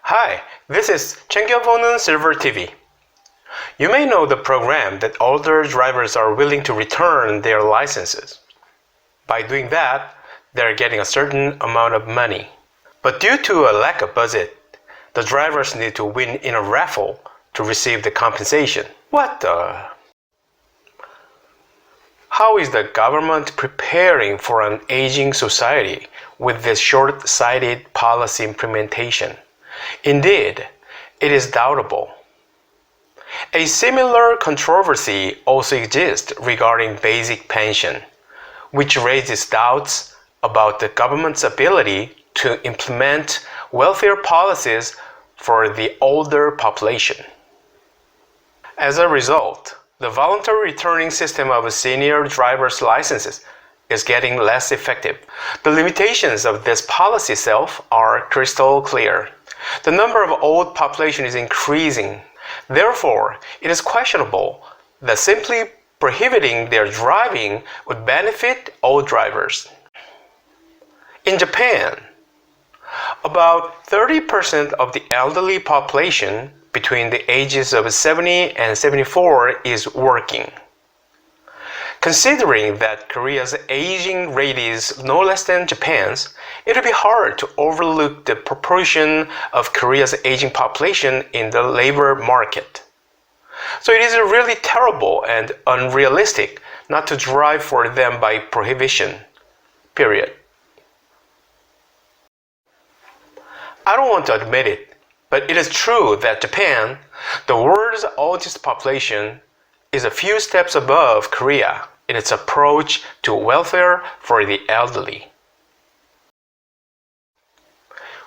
Hi, this is Seniorfriendly. You may know the program that older drivers are willing to return their licenses. By doing that, they're getting a certain amount of money. But due to a lack of budget, the drivers need to win in a raffle to receive the compensation. What the? How is the government preparing for an aging society with this short-sighted policy implementation? Indeed, it is doubtable. A similar controversy also exists regarding basic pension, which raises doubts about the government's ability to implement welfare policies for the older population. As a result, the voluntary returning system of senior driver's licenses is getting less effective. The limitations of this policy itself are crystal clear. The number of old population is increasing. Therefore, it is questionable that simply prohibiting their driving would benefit old drivers. In Japan, about 30% of the elderly population between the ages of 70 and 74 is working. Considering that Korea's aging rate is no less than Japan's, it would be hard to overlook the proportion of Korea's aging population in the labor market. So it is really terrible and unrealistic not to drive for them by prohibition. Period. I don't want to admit it, but it is true that Japan, the world's oldest population, is a few steps above Korea in its approach to welfare for the elderly.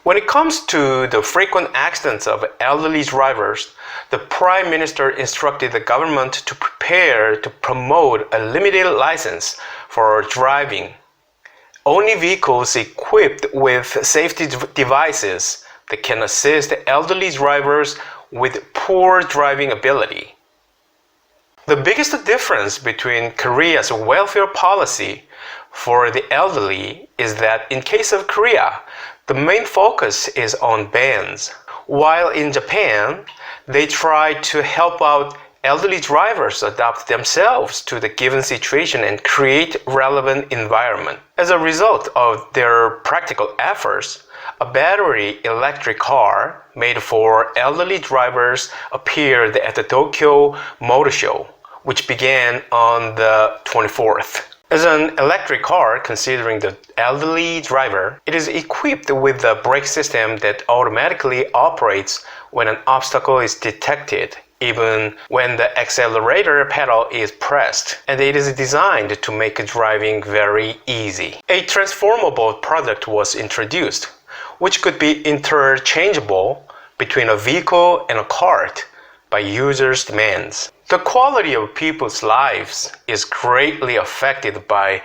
When it comes to the frequent accidents of elderly drivers, the Prime Minister instructed the government to prepare to promote a limited license for driving. Only vehicles equipped with safety devices that can assist elderly drivers with poor driving ability. The biggest difference between Korea's welfare policy for the elderly is that in case of Korea, the main focus is on bans, while in Japan, they try to help out elderly drivers adapt themselves to the given situation and create relevant environment. As a result of their practical efforts, a battery electric car made for elderly drivers appeared at the Tokyo Motor Show, which began on the 24th. As an electric car, considering the elderly driver, it is equipped with a brake system that automatically operates when an obstacle is detected, even when the accelerator pedal is pressed, and it is designed to make driving very easy. A transformable product was introduced, which could be interchangeable between a vehicle and a cart by users' demands. The quality of people's lives is greatly affected by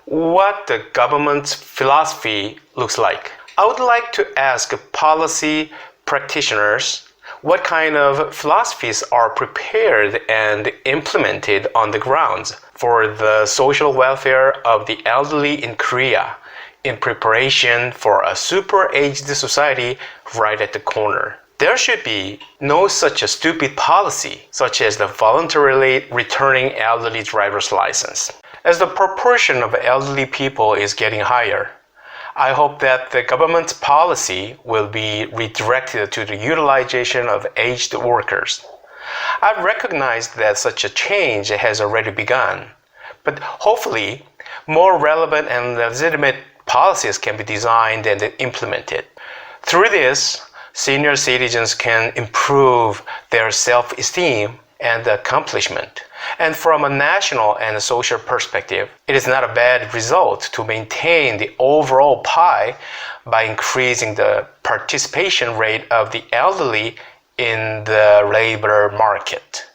what the government's philosophy looks like. I would like to ask policy practitioners what kind of philosophies are prepared and implemented on the grounds for the social welfare of the elderly in Korea in preparation for a super-aged society right at the corner. There should be no such a stupid policy, such as the voluntarily returning elderly driver's license. As the proportion of elderly people is getting higher, I hope that the government's policy will be redirected to the utilization of aged workers. I recognize that such a change has already begun, but hopefully more relevant and legitimate policies can be designed and implemented. Through this, senior citizens can improve their self-esteem and accomplishment. And from a national and social perspective, it is not a bad result to maintain the overall pie by increasing the participation rate of the elderly in the labor market.